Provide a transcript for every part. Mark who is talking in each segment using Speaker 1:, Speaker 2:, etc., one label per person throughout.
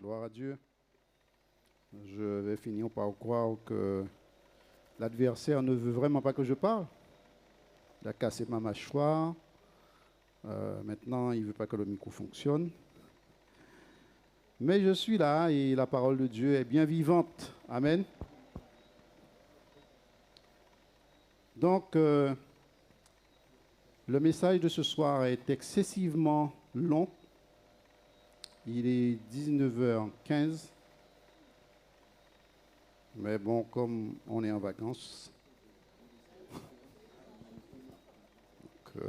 Speaker 1: Gloire à Dieu. Je vais finir par croire que l'adversaire ne veut vraiment pas que je parle. Il a cassé ma mâchoire. Maintenant, il ne veut pas que le micro fonctionne. Mais je suis là et la parole de Dieu est bien vivante. Amen. Donc, le message de ce soir est excessivement long. Il est 19h15. Mais bon, comme on est en vacances, donc,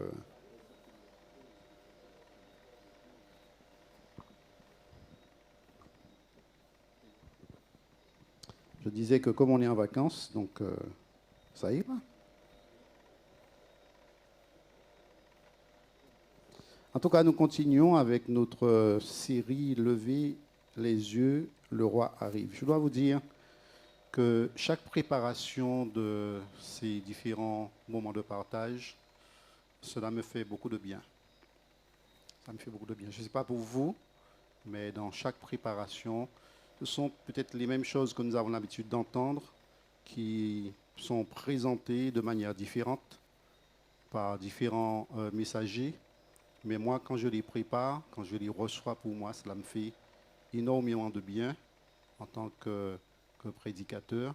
Speaker 1: je disais que comme on est en vacances, donc ça ira. En tout cas, nous continuons avec notre série « Levez les yeux, le roi arrive ». Je dois vous dire que chaque préparation de ces différents moments de partage, cela me fait beaucoup de bien. Ça me fait beaucoup de bien. Je ne sais pas pour vous, mais dans chaque préparation, ce sont peut-être les mêmes choses que nous avons l'habitude d'entendre qui sont présentées de manière différente par différents messagers. Mais moi, quand je les prépare, quand je les reçois pour moi, cela me fait énormément de bien en tant que prédicateur.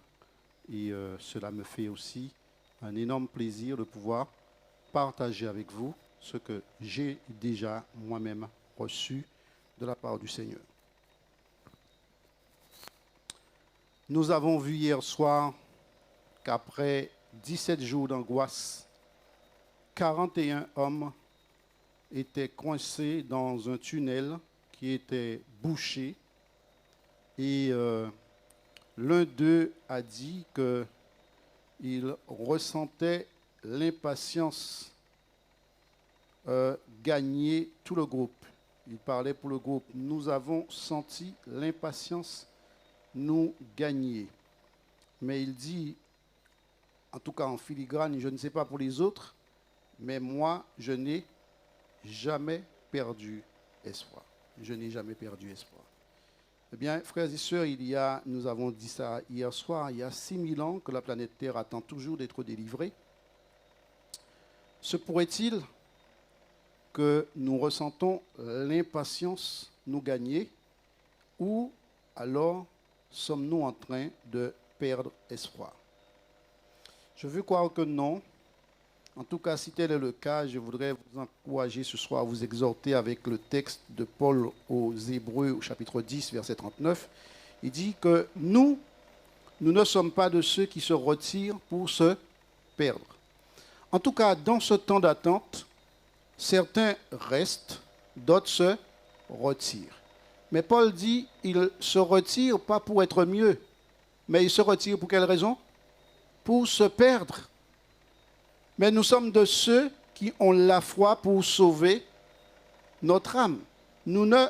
Speaker 1: Et cela me fait aussi un énorme plaisir de pouvoir partager avec vous ce que j'ai déjà moi-même reçu de la part du Seigneur. Nous avons vu hier soir qu'après 17 jours d'angoisse, 41 hommes étaient coincés dans un tunnel qui était bouché. Et l'un d'eux a dit qu'il ressentait l'impatience gagner tout le groupe. Il parlait pour le groupe. Nous avons senti l'impatience nous gagner. Mais il dit, en tout cas en filigrane, je ne sais pas pour les autres, mais moi, je n'ai jamais perdu espoir. Je n'ai jamais perdu espoir. Eh bien, frères et sœurs, nous avons dit ça hier soir, il y a 6000 ans que la planète Terre attend toujours d'être délivrée. Se pourrait-il que nous ressentons l'impatience nous gagner ou alors sommes-nous en train de perdre espoir? Je veux croire que non. En tout cas, si tel est le cas, je voudrais vous encourager ce soir, vous exhorter avec le texte de Paul aux Hébreux, au chapitre 10, verset 39. Il dit que nous ne sommes pas de ceux qui se retirent pour se perdre. En tout cas, dans ce temps d'attente, certains restent, d'autres se retirent. Mais Paul dit, il ne se retire pas pour être mieux, mais il se retire pour quelle raison? Pour se perdre. Mais nous sommes de ceux qui ont la foi pour sauver notre âme. Nous ne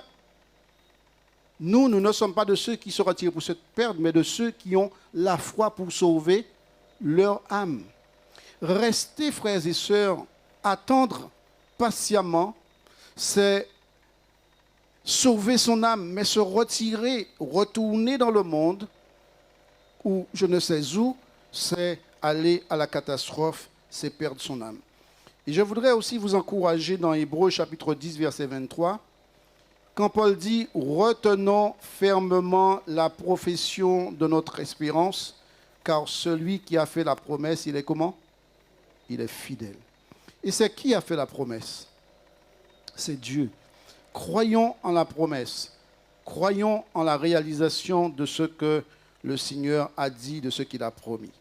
Speaker 1: sommes pas de ceux qui se retirent pour se perdre, mais de ceux qui ont la foi pour sauver leur âme. Rester, frères et sœurs, attendre patiemment, c'est sauver son âme, mais se retirer, retourner dans le monde, ou je ne sais où, c'est aller à la catastrophe, c'est perdre son âme. Et je voudrais aussi vous encourager dans Hébreux chapitre 10, verset 23, quand Paul dit « Retenons fermement la profession de notre espérance, car celui qui a fait la promesse, il est comment? Il est fidèle. » Et c'est qui a fait la promesse? C'est Dieu. Croyons en la promesse. Croyons en la réalisation de ce que le Seigneur a dit, de ce qu'il a promis.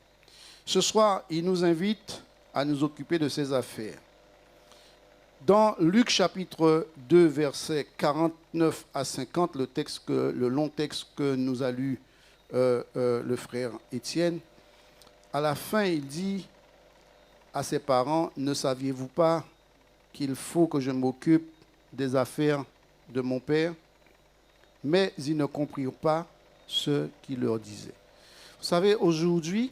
Speaker 1: Ce soir, il nous invite à nous occuper de ses affaires. Dans Luc chapitre 2, versets 49 à 50, le long texte que nous a lu le frère Étienne, à la fin, il dit à ses parents, « Ne saviez-vous pas qu'il faut que je m'occupe des affaires de mon père ?» Mais ils ne comprirent pas ce qu'il leur disait. Vous savez, aujourd'hui,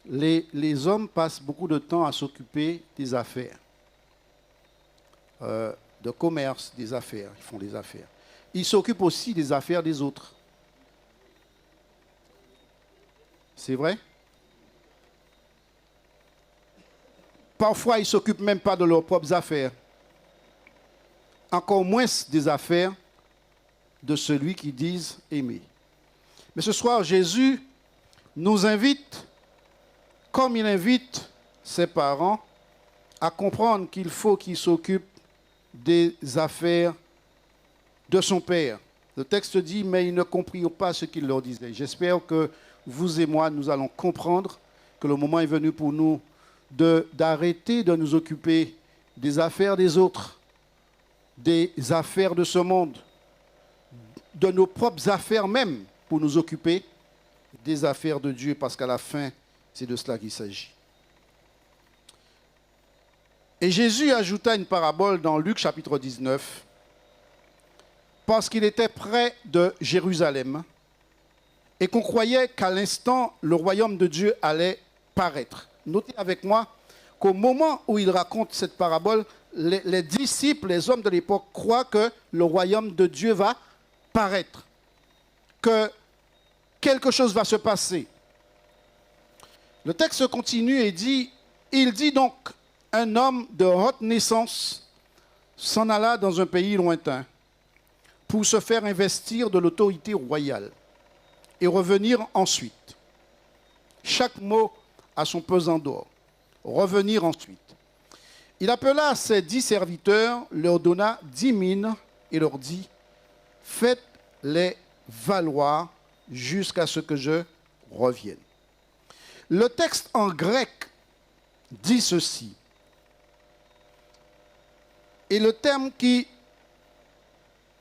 Speaker 1: les hommes passent beaucoup de temps à s'occuper des affaires, de commerce, des affaires. Ils font des affaires. il s'occupe aussi des affaires des autres. C'est vrai? Parfois, ils ne s'occupent même pas de leurs propres affaires. Encore moins des affaires de celui qui disent aimer. Mais ce soir, Jésus nous invite, comme il invite ses parents, à comprendre qu'il faut qu'il s'occupe des affaires de son Père. Le texte dit, mais ils ne comprirent pas ce qu'il leur disait. J'espère que vous et moi, nous allons comprendre que le moment est venu pour nous d'arrêter de nous occuper des affaires des autres, des affaires de ce monde, de nos propres affaires même, pour nous occuper des affaires de Dieu, parce qu'à la fin, c'est de cela qu'il s'agit. Et Jésus ajouta une parabole dans Luc chapitre 19, parce qu'il était près de Jérusalem et qu'on croyait qu'à l'instant, le royaume de Dieu allait paraître. Notez avec moi qu'au moment où il raconte cette parabole, les disciples, les hommes de l'époque croient que le royaume de Dieu va paraître, que quelque chose va se passer. Le texte continue et dit, il dit donc, un homme de haute naissance s'en alla dans un pays lointain pour se faire investir de l'autorité royale et revenir ensuite. Chaque mot a son pesant d'or. Revenir ensuite. Il appela ses 10 serviteurs, leur donna 10 mines et leur dit, faites-les valoir jusqu'à ce que je revienne. Le texte en grec dit ceci. Et le terme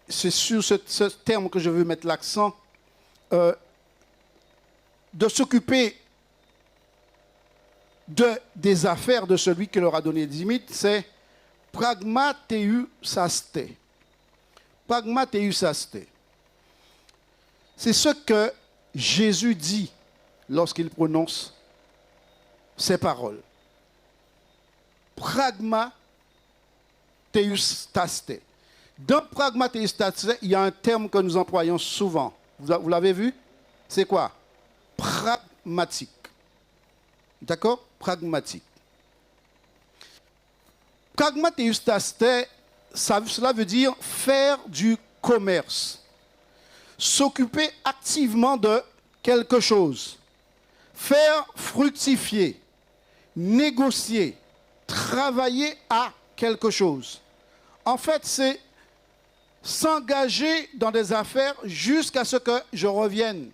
Speaker 1: c'est sur ce terme que je veux mettre l'accent, de s'occuper des affaires de celui qui leur a donné 10 000, c'est pragmateusaste. Pragmateusaste. C'est ce que Jésus dit lorsqu'il prononce ces paroles. Pragmateusaste. Dans pragmateusaste, il y a un terme que nous employons souvent. Vous l'avez vu? C'est quoi? Pragmatique. D'accord? Pragmatique. Pragmateusaste, cela veut dire faire du commerce. S'occuper activement de quelque chose. Faire fructifier. Négocier. Travailler à quelque chose. En fait, c'est s'engager dans des affaires jusqu'à ce que je revienne.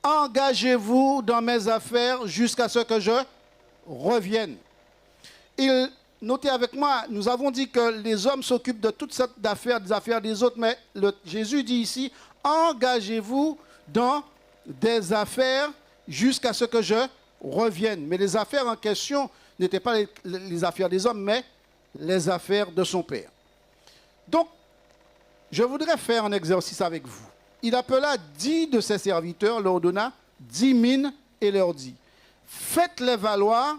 Speaker 1: Engagez-vous dans mes affaires jusqu'à ce que je revienne. Notez avec moi, nous avons dit que les hommes s'occupent de toutes sortes d'affaires, des affaires des autres, mais Jésus dit ici, engagez-vous dans des affaires jusqu'à ce que je revienne. Mais les affaires en question n'étaient pas les affaires des hommes, mais les affaires de son Père. Donc, je voudrais faire un exercice avec vous. Il appela 10 de ses serviteurs, leur donna 10 mines et leur dit, faites-les valoir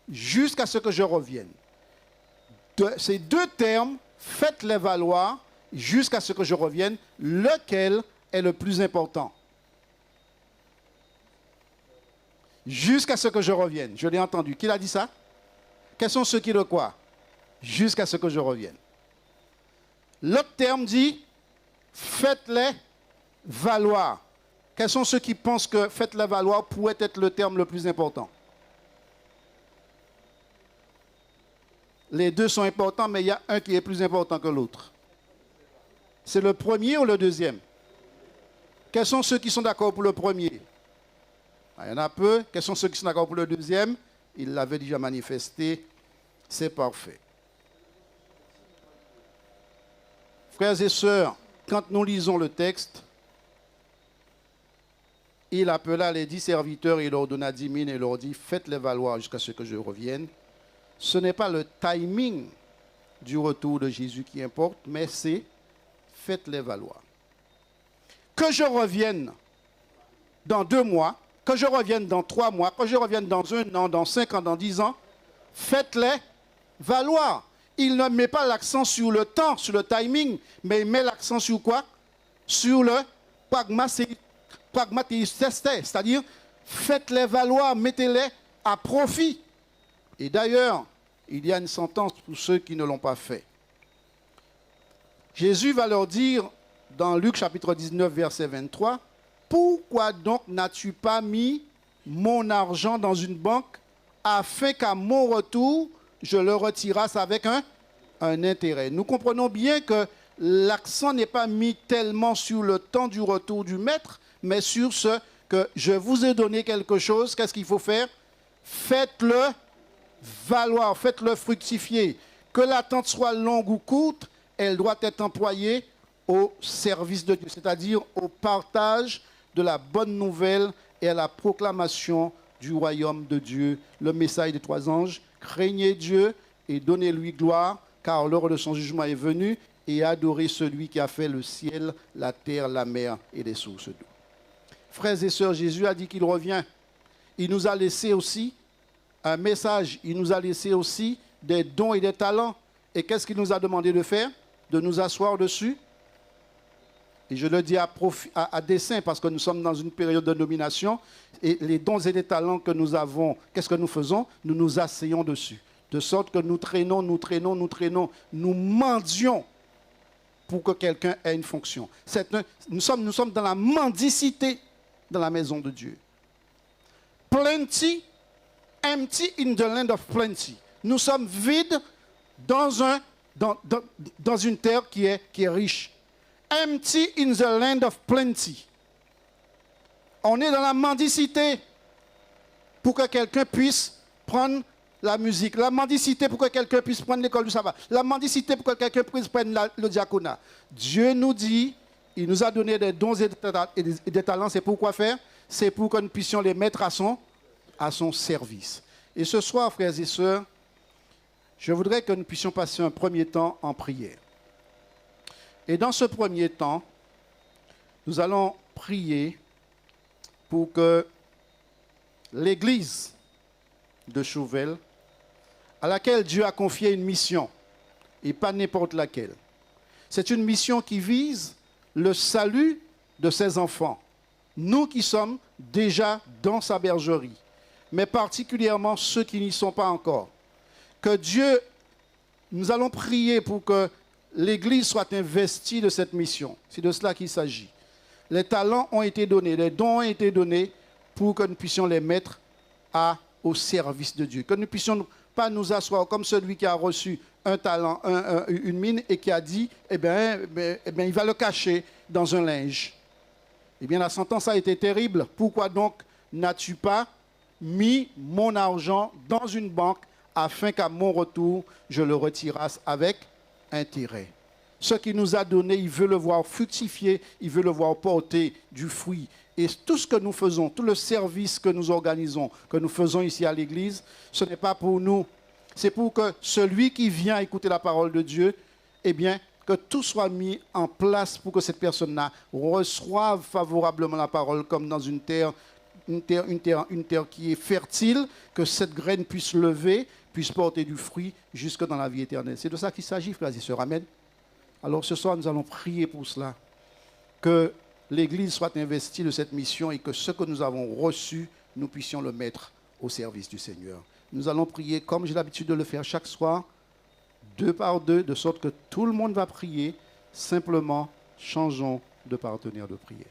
Speaker 1: jusqu'à ce que je revienne. Ces deux termes, faites-les valoir jusqu'à ce que je revienne, lequel est le plus important? Jusqu'à ce que je revienne. Je l'ai entendu. Qui l'a dit ça? Quels sont ceux qui le croient? Jusqu'à ce que je revienne. L'autre terme dit, faites-les valoir. Quels sont ceux qui pensent que faites-les valoir pourrait être le terme le plus important? Les deux sont importants, mais il y a un qui est plus important que l'autre. C'est le premier ou le deuxième? Quels sont ceux qui sont d'accord pour le premier? Il y en a peu. Quels sont ceux qui sont d'accord pour le deuxième? Il l'avait déjà manifesté. C'est parfait. Frères et sœurs, quand nous lisons le texte, il appela les 10 serviteurs, il leur donna 10 mines et leur dit, faites-les valoir jusqu'à ce que je revienne. Ce n'est pas le timing du retour de Jésus qui importe, mais c'est faites-les valoir. Que je revienne dans 2 mois, que je revienne dans 3 mois, que je revienne dans 1 an, dans 5 ans, dans 10 ans, faites-les valoir. il ne met pas l'accent sur le temps, sur le timing, mais il met l'accent sur quoi? Sur le pragmatisme, c'est-à-dire faites-les valoir, mettez-les à profit. Et d'ailleurs, il y a une sentence pour ceux qui ne l'ont pas fait. Jésus va leur dire dans Luc chapitre 19, verset 23, « Pourquoi donc n'as-tu pas mis mon argent dans une banque afin qu'à mon retour, je le retirasse avec un intérêt ?» Nous comprenons bien que l'accent n'est pas mis tellement sur le temps du retour du maître, mais sur ce que je vous ai donné quelque chose, qu'est-ce qu'il faut faire? Faites-le valoir, faites-le fructifier. Que l'attente soit longue ou courte, elle doit être employée au service de Dieu, c'est-à-dire au partage de la bonne nouvelle et à la proclamation du royaume de Dieu. Le message des 3 anges, craignez Dieu et donnez-lui gloire, car l'heure de son jugement est venue, et adorez celui qui a fait le ciel, la terre, la mer et les sources d'eau. Frères et sœurs, Jésus a dit qu'il revient. Il nous a laissé aussi un message, il nous a laissé aussi des dons et des talents. Et qu'est-ce qu'il nous a demandé de faire? De nous asseoir dessus. Et je le dis à dessein parce que nous sommes dans une période de nomination. Et les dons et les talents que nous avons, qu'est-ce que nous faisons? Nous nous asseyons dessus. De sorte que nous traînons, nous mendions pour que quelqu'un ait une fonction. Nous sommes dans la mendicité dans la maison de Dieu. Plenty, empty in the land of plenty. Nous sommes vides dans une terre qui est riche. Empty in the land of plenty. On est dans la mendicité pour que quelqu'un puisse prendre la musique. La mendicité pour que quelqu'un puisse prendre l'école du sabbat. La mendicité pour que quelqu'un puisse prendre le diaconat. Dieu nous dit, il nous a donné des dons et des talents. C'est pour quoi faire? C'est pour que nous puissions les mettre à son service. Et ce soir, frères et sœurs, je voudrais que nous puissions passer un premier temps en prière. Et dans ce premier temps, nous allons prier pour que l'Église de Chauvel, à laquelle Dieu a confié une mission, et pas n'importe laquelle. C'est une mission qui vise le salut de ses enfants, nous qui sommes déjà dans sa bergerie, mais particulièrement ceux qui n'y sont pas encore. Que Dieu, nous allons prier pour que l'Église soit investie de cette mission. C'est de cela qu'il s'agit. Les talents ont été donnés, les dons ont été donnés pour que nous puissions les mettre au service de Dieu. Que nous ne puissions pas nous asseoir comme celui qui a reçu un talent, une mine et qui a dit, il va le cacher dans un linge. Eh bien, la sentence a été terrible. Pourquoi donc n'as-tu pas mis mon argent dans une banque afin qu'à mon retour, je le retirasse avec intérêt? Ce qu'il nous a donné, il veut le voir fructifier, il veut le voir porter du fruit. Et tout ce que nous faisons, tout le service que nous organisons, que nous faisons ici à l'Église, ce n'est pas pour nous. C'est pour que celui qui vient écouter la parole de Dieu, eh bien, que tout soit mis en place pour que cette personne-là reçoive favorablement la parole comme dans une terre qui est fertile, que cette graine puisse lever, puisse porter du fruit jusque dans la vie éternelle. C'est de ça qu'il s'agit, frères et sœurs. Amen. Alors ce soir, nous allons prier pour cela, que l'Église soit investie de cette mission et que ce que nous avons reçu, nous puissions le mettre au service du Seigneur. Nous allons prier comme j'ai l'habitude de le faire chaque soir, 2 par 2, de sorte que tout le monde va prier. Simplement, changeons de partenaire de prière.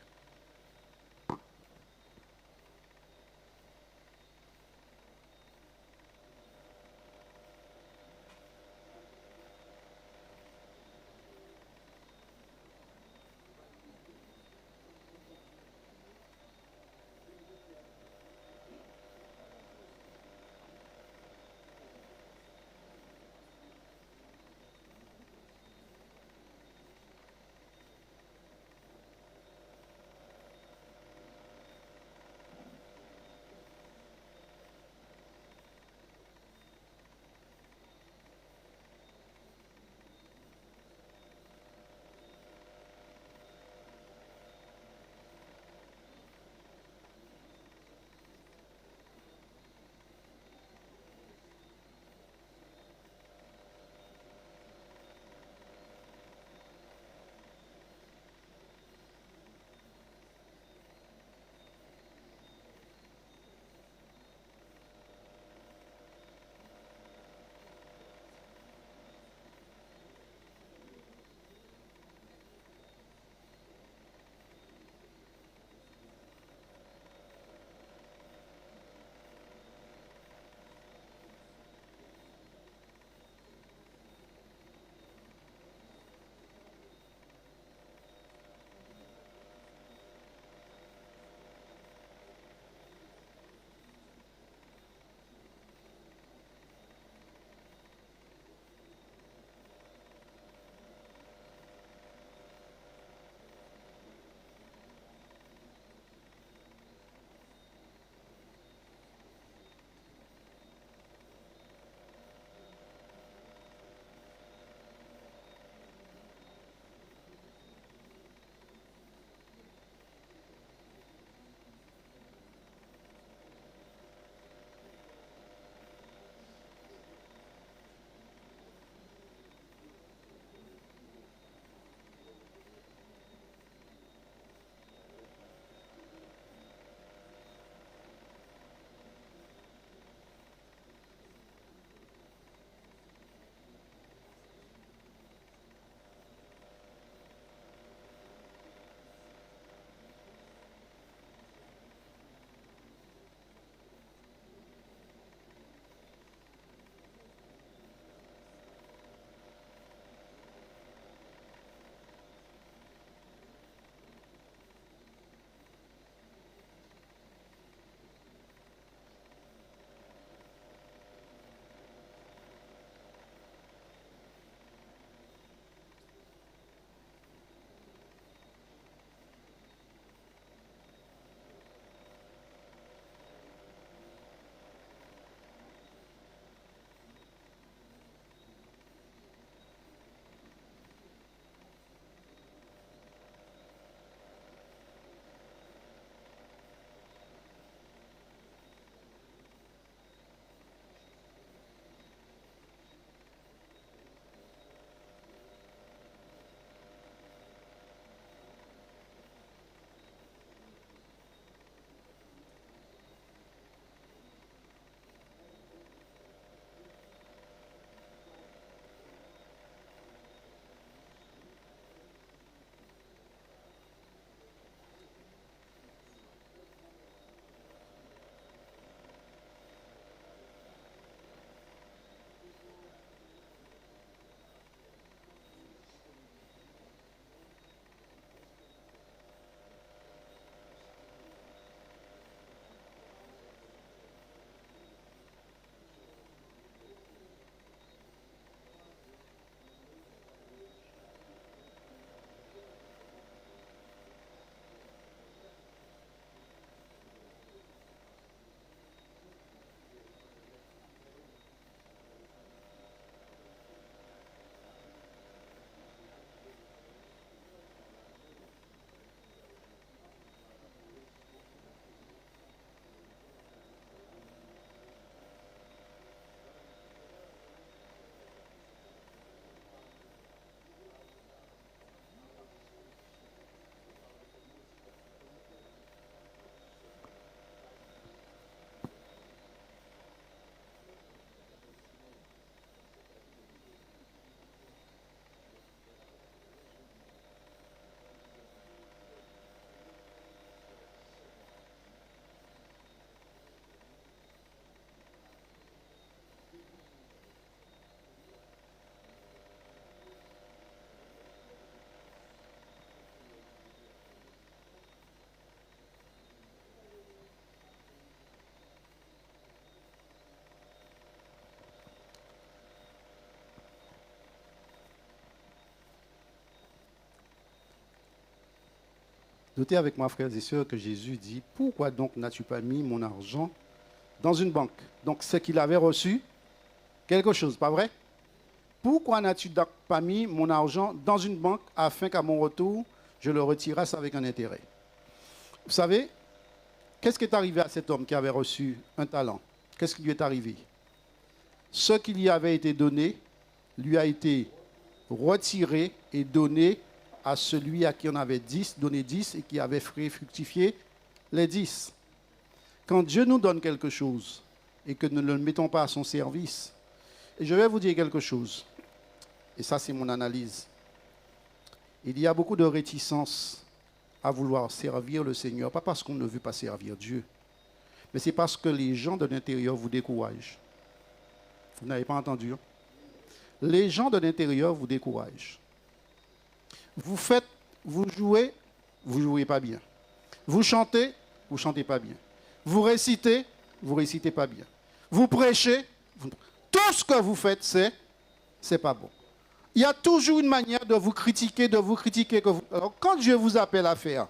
Speaker 1: Notez avec moi, frères et sœurs, que Jésus dit, pourquoi donc n'as-tu pas mis mon argent dans une banque? Donc, c'est qu'il avait reçu quelque chose, pas vrai? Pourquoi n'as-tu donc pas mis mon argent dans une banque afin qu'à mon retour, je le retirasse avec un intérêt? Vous savez, qu'est-ce qui est arrivé à cet homme qui avait reçu un talent? Qu'est-ce qui lui est arrivé? Ce qui lui avait été donné lui a été retiré et donné à celui à qui on avait donné 10 et qui avait fait fructifier les 10. Quand Dieu nous donne quelque chose et que nous ne le mettons pas à son service, et je vais vous dire quelque chose, et ça c'est mon analyse, il y a beaucoup de réticence à vouloir servir le Seigneur, pas parce qu'on ne veut pas servir Dieu, mais c'est parce que les gens de l'intérieur vous découragent. Vous n'avez pas entendu? Hein? Les gens de l'intérieur vous découragent. Vous jouez pas bien. Vous chantez pas bien. Vous récitez pas bien. Vous prêchez, tout ce que vous faites, c'est pas bon. Il y a toujours une manière de vous critiquer. Alors, quand Dieu vous appelle à faire,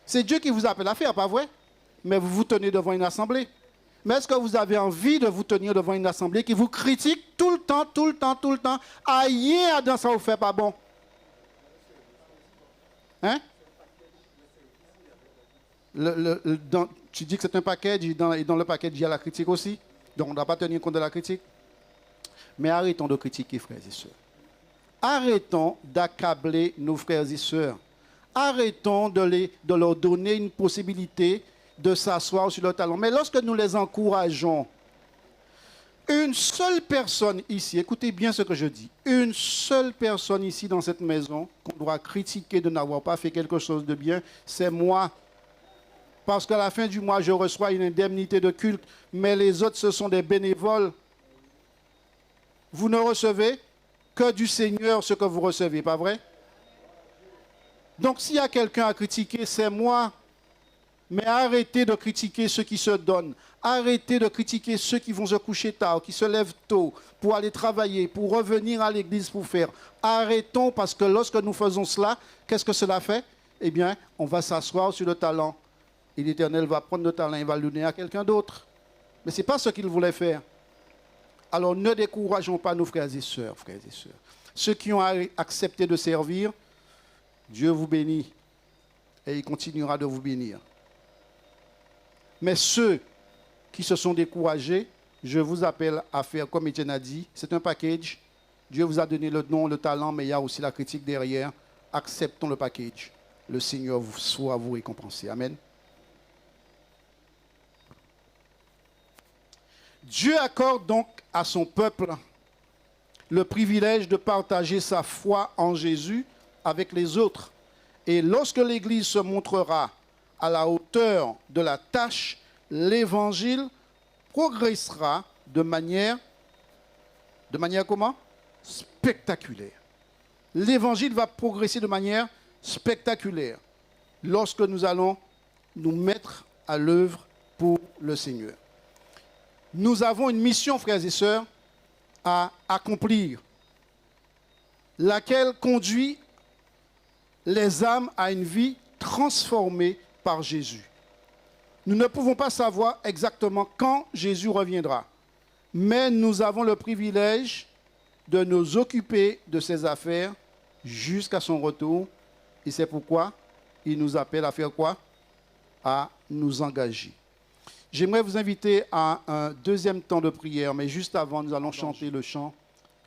Speaker 1: c'est Dieu qui vous appelle à faire, pas vrai? Mais vous vous tenez devant une assemblée. Mais est-ce que vous avez envie de vous tenir devant une assemblée qui vous critique tout le temps? Aïe, dans ça vous fait pas bon. Hein? Tu dis que c'est un package, et dans le package, il y a la critique aussi. Donc, on ne doit pas tenir compte de la critique. Mais arrêtons de critiquer, frères et sœurs. Arrêtons d'accabler nos frères et sœurs. Arrêtons de leur donner une possibilité de s'asseoir sur leur talent. Mais lorsque nous les encourageons, une seule personne ici, écoutez bien ce que je dis, une seule personne ici dans cette maison qu'on doit critiquer de n'avoir pas fait quelque chose de bien, c'est moi. Parce qu'à la fin du mois, je reçois une indemnité de culte, mais les autres, ce sont des bénévoles. Vous ne recevez que du Seigneur ce que vous recevez, pas vrai? Donc s'il y a quelqu'un à critiquer, c'est moi. Mais arrêtez de critiquer ceux qui se donnent. Arrêtez de critiquer ceux qui vont se coucher tard, qui se lèvent tôt pour aller travailler, pour revenir à l'église pour faire. Arrêtons parce que lorsque nous faisons cela, qu'est-ce que cela fait? Eh bien, on va s'asseoir sur le talent. Et l'Éternel va prendre le talent et va le donner à quelqu'un d'autre. Mais ce n'est pas ce qu'il voulait faire. Alors ne décourageons pas nos frères et sœurs, Ceux qui ont accepté de servir, Dieu vous bénit et il continuera de vous bénir. Mais ceux qui se sont découragés, je vous appelle à faire comme Étienne a dit, c'est un package. Dieu vous a donné le don, le talent, mais il y a aussi la critique derrière. Acceptons le package. Le Seigneur soit vous récompenser. Amen. Dieu accorde donc à son peuple le privilège de partager sa foi en Jésus avec les autres. Et lorsque l'Église se montrera à la hauteur de la tâche, l'Évangile progressera de manière comment? Spectaculaire. L'Évangile va progresser de manière spectaculaire lorsque nous allons nous mettre à l'œuvre pour le Seigneur. Nous avons une mission, frères et sœurs, à accomplir, laquelle conduit les âmes à une vie transformée par Jésus. Nous ne pouvons pas savoir exactement quand Jésus reviendra, mais nous avons le privilège de nous occuper de ses affaires jusqu'à son retour. Et c'est pourquoi il nous appelle à faire quoi? À nous engager. J'aimerais vous inviter à un deuxième temps de prière, mais juste avant, nous allons chanter le chant.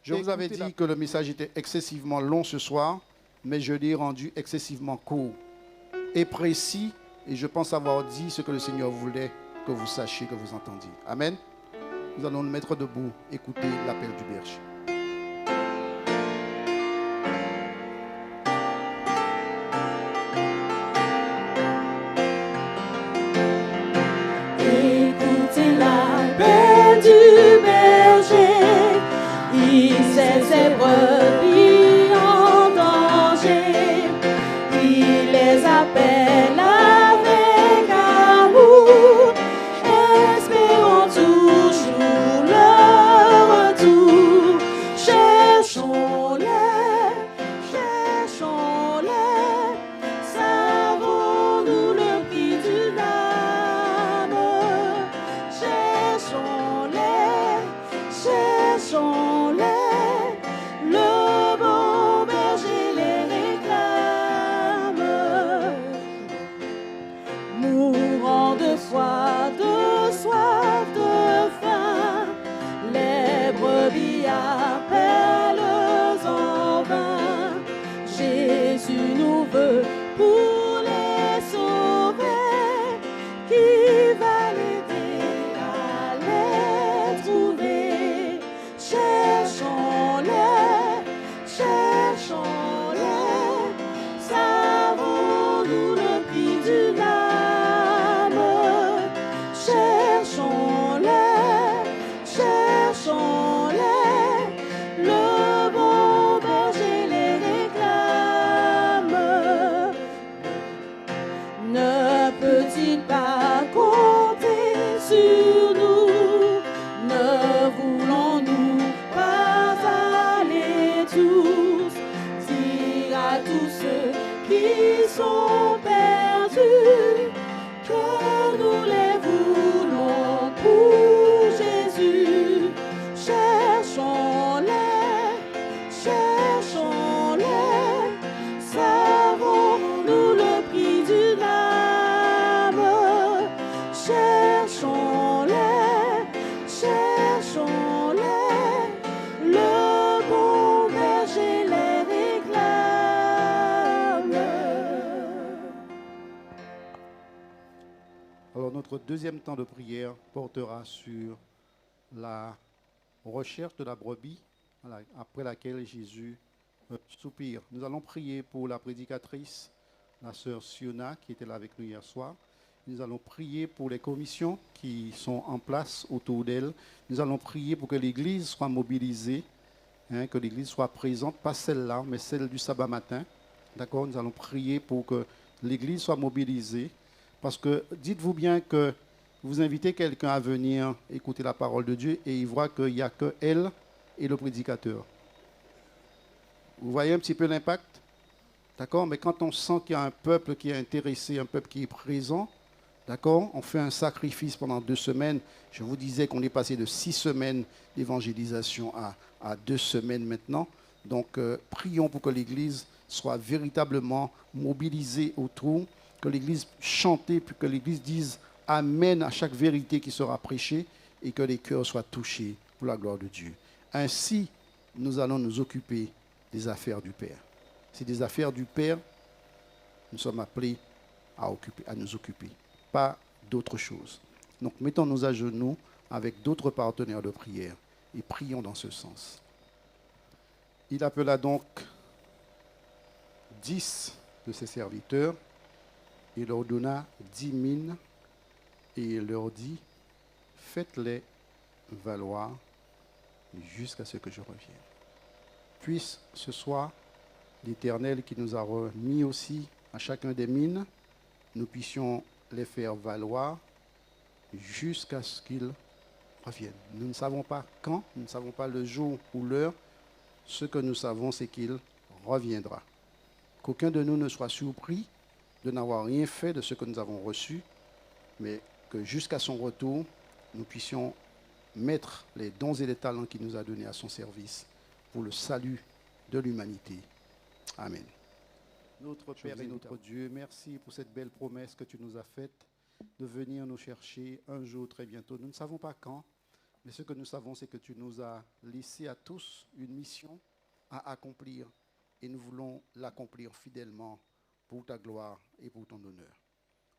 Speaker 1: Je vous avais dit que le message était excessivement long ce soir, mais je l'ai rendu excessivement court et précis, et je pense avoir dit ce que le Seigneur voulait que vous sachiez, que vous entendiez. Amen. Nous allons nous mettre debout, écouter l'appel du berger.
Speaker 2: Écoutez l'appel du berger, il sait ses brebis en danger, il les appelle avec amour, espérant toujours leur retour. ceux qui sont perdus, que nous les voulons pour Jésus. Cherchons-les, savons-nous le prix d'une âme. Cherchons-les, le bon berger les réclame.
Speaker 1: Alors notre deuxième temps de prière portera sur la recherche de la brebis, après laquelle Jésus soupire. Nous allons prier pour la prédicatrice, la sœur Siona, qui était là avec nous hier soir. Nous allons prier pour les commissions qui sont en place autour d'elle. Nous allons prier pour que l'Église soit mobilisée, que l'Église soit présente, pas celle-là, mais celle du sabbat matin. D'accord? Nous allons prier pour que l'Église soit mobilisée. Parce que dites-vous bien que vous invitez quelqu'un à venir écouter la parole de Dieu et il voit qu'il n'y a que elle et le prédicateur. Vous voyez un petit peu l'impact? D'accord? Mais quand on sent qu'il y a un peuple qui est intéressé, un peuple qui est présent, d'accord? On fait un sacrifice pendant 2 semaines. Je vous disais qu'on est passé de 6 semaines d'évangélisation à 2 semaines maintenant. Donc, prions pour que l'Église soit véritablement mobilisée autour, que l'Église chante, puis que l'Église dise Amen à chaque vérité qui sera prêchée et que les cœurs soient touchés pour la gloire de Dieu. Ainsi, nous allons nous occuper des affaires du Père. C'est des affaires du Père, nous sommes appelés à nous occuper, pas d'autre chose. Donc, mettons-nous à genoux avec d'autres partenaires de prière et prions dans ce sens. Il appela donc 10 de ses serviteurs et leur donna 10 mines et il leur dit, faites-les valoir jusqu'à ce que je revienne. Puisse ce soir, l'Éternel qui nous a remis aussi à chacun des mines, nous puissions les faire valoir jusqu'à ce qu'ils reviennent. Nous ne savons pas quand, nous ne savons pas le jour ou l'heure. Ce que nous savons, c'est qu'il reviendra. Qu'aucun de nous ne soit surpris de n'avoir rien fait de ce que nous avons reçu, mais que jusqu'à son retour, nous puissions mettre les dons et les talents qu'il nous a donnés à son service pour le salut de l'humanité. Amen. Notre Père et notre Dieu, merci pour cette belle promesse que tu nous as faite de venir nous chercher un jour très bientôt. Nous ne savons pas quand, mais ce que nous savons, c'est que tu nous as laissé à tous une mission à accomplir et nous voulons l'accomplir fidèlement pour ta gloire et pour ton honneur.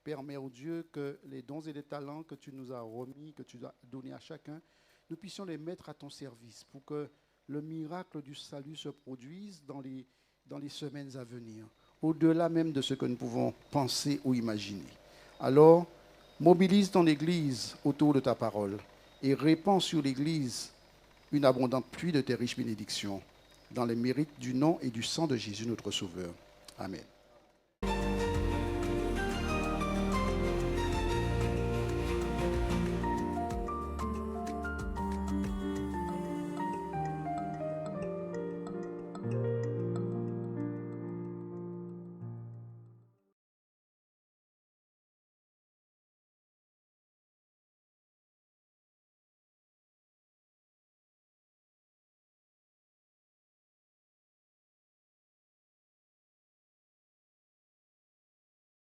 Speaker 1: Permets, ô Dieu, que les dons et les talents que tu nous as remis, que tu as donnés à chacun, nous puissions les mettre à ton service pour que le miracle du salut se produise dans les semaines à venir, au-delà même de ce que nous pouvons penser ou imaginer. Alors, mobilise ton Église autour de ta parole et répands sur l'Église une abondante pluie de tes riches bénédictions dans les mérites du nom et du sang de Jésus notre Sauveur. Amen.